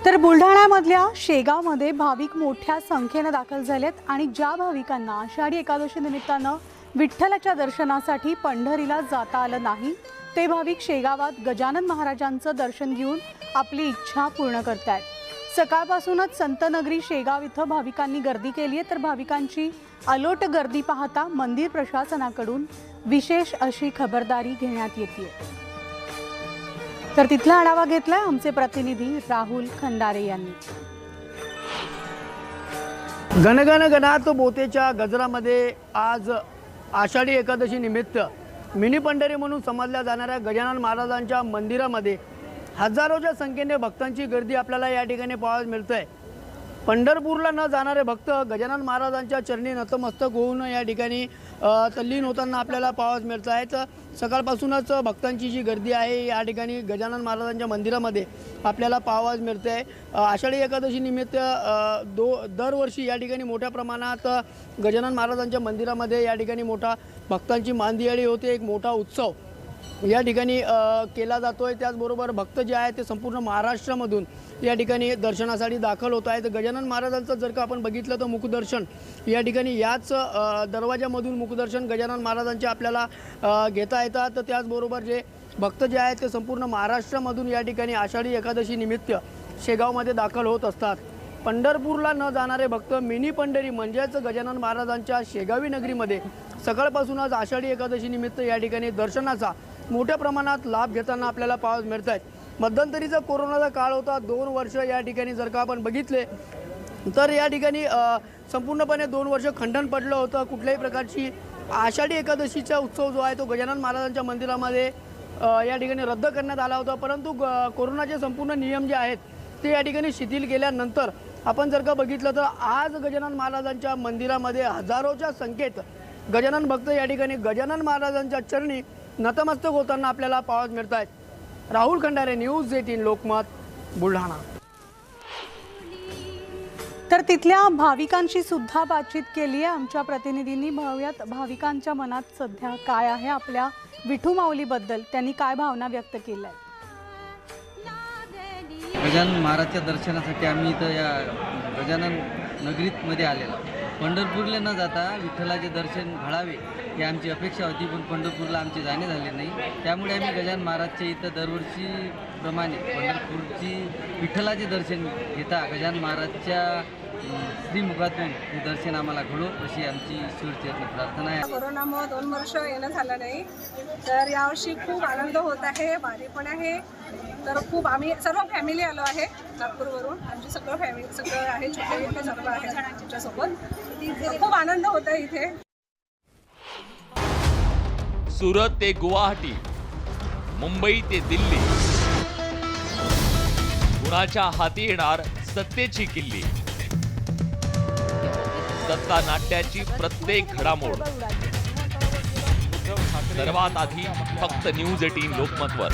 तर बुलढाण्यामधल्या शेगावमध्ये भाविक मोठ्या संख्येने दाखल झालेत आणि ज्या भाविकांना आषाढी एकादशी निमित्तानं विठ्ठलाच्या दर्शनासाठी पंढरीला जाता आलं नाही ते भाविक शेगावात गजानन महाराजांचं दर्शन घेऊन आपली इच्छा पूर्ण करतायत। सकाळपासूनच संतनगरी शेगाव इथं भाविकांनी गर्दी केली आहे। तर भाविकांची अलोट गर्दी पाहता मंदिर प्रशासनाकडून विशेष अशी खबरदारी घेण्यात येते। तर तिथला आढावा घेतलाय आमचे प्रतिनिधी राहुल खंडारे यांनी। गणगण गणात बोतेच्या गजरामध्ये आज आषाढी एकादशी निमित्त मिनी पंढरी म्हणून समजल्या जाणाऱ्या गजानन महाराजांच्या मंदिरामध्ये हजारोच्या संख्येने भक्तांची गर्दी आपल्याला या ठिकाणी पाहायला मिळते। पंढरपूरला न जाणारे भक्त गजानन महाराजांच्या चरणी नतमस्तक होऊन या ठिकाणी तल्लीन होताना आपल्याला पाहायला मिळत आहेत। सकाळपासूनच भक्तांची जी गर्दी आहे या ठिकाणी गजानन महाराजांच्या मंदिरामध्ये आपल्याला पाहायला मिळते। आषाढी एकादशी निमित्त दरवर्षी या ठिकाणी मोठ्या प्रमाणात गजानन महाराजांच्या मंदिरामध्ये या ठिकाणी मोठा भक्तांची मांदियाळी होते, एक मोठा उत्सव या ठिकाणी केला जातोय। त्याचबरोबर भक्त जे आहेत ते संपूर्ण महाराष्ट्रामधून या ठिकाणी दर्शनासाठी दाखल होत आहेत। गजानन महाराजांचं जर का आपण बघितलं तर मुखदर्शन या ठिकाणी याच दरवाजामधून मुखदर्शन गजानन महाराजांचे आपल्याला घेता येतात। त्याचबरोबर जे भक्त जे आहेत ते संपूर्ण महाराष्ट्रामधून या ठिकाणी आषाढी एकादशी निमित्त शेगावमध्ये दाखल होत असतात। पंढरपूरला न जाणारे भक्त मिनी पंढरी म्हणजेच गजानन महाराजांच्या शेगावी नगरीमध्ये सकाळपासूनच आषाढी एकादशी निमित्त या ठिकाणी दर्शनाचा मोठ्या प्रमाणात लाभ घेताना आपल्याला पाहायला मिळत आहेत। मध्यंतरीचा कोरोनाचा काळ होता, 2 वर्ष या ठिकाणी जर का आपण बघितले तर या ठिकाणी संपूर्णपणे 2 वर्ष खंडन पडलं होतं। कुठल्याही प्रकारची आषाढी एकादशीचा उत्सव जो आहे तो गजानन महाराजांच्या मंदिरामध्ये या ठिकाणी रद्द करण्यात आला होता। परंतु कोरोनाचे संपूर्ण नियम जे आहेत ते या ठिकाणी शिथिल केल्यानंतर आपण जर का बघितलं तर आज गजानन महाराजांच्या मंदिरामध्ये हजारोच्या संख्येत गजानन भक्त या ठिकाणी गजानन महाराजांच्या चरणी नतमस्तक होताना आपल्याला पाहायला मिळत आहेत। राहुल खंडारे, न्यूज 18 लोकमत, बुलढाणा। तर तिथल्या भाविकांशी सुद्धा बातचीत केली आहे आमच्या प्रतिनिधींनी। भाविकांच्या मनात सध्या काय आहे, आपल्या विठू माऊलीबद्दल त्यांनी काय भावना व्यक्त केल्या आहेत। गजानन महाराजच्या दर्शनासाठी आम्ही इथं या गजानन नगरीमध्ये आलेलो। पंढरपूरला न जाता विठ्ठलाचे दर्शन घडावे ही आमची अपेक्षा होती, पण पंढरपूरला आमचे जाणे झाले नाही। त्यामुळे आम्ही गजानन महाराजच्या इथं दरवर्षीप्रमाणे पंढरपूरची विठ्ठलाचे दर्शन घेता गजानन महाराजच्या श्रीमुखातून हे दर्शन आम्हाला घडो अशी आमची ईश्वरचरणी प्रार्थना आहे। कोरोनामुळे 2 वर्ष येणं झालं नाही, तर यावर्षी खूप आनंद होत आहे, भारी पण आहे। तर खूप आम्ही सर्व फॅमिली आलो आहे नागपूरवरून, आमची सगळं आहे, छोटे मोठे सर्व आहे आमच्यासोबत। खूप आनंद होत आहे इथे। सुरत ते गुवाहाटी, मुंबई ते दिल्ली, कुणाच्या हाती येणार सत्तेची किल्ली। सत्ता नाट्याची प्रत्येक घडामोड सर्वात आधी फक्त न्यूज 18 लोकमतवर।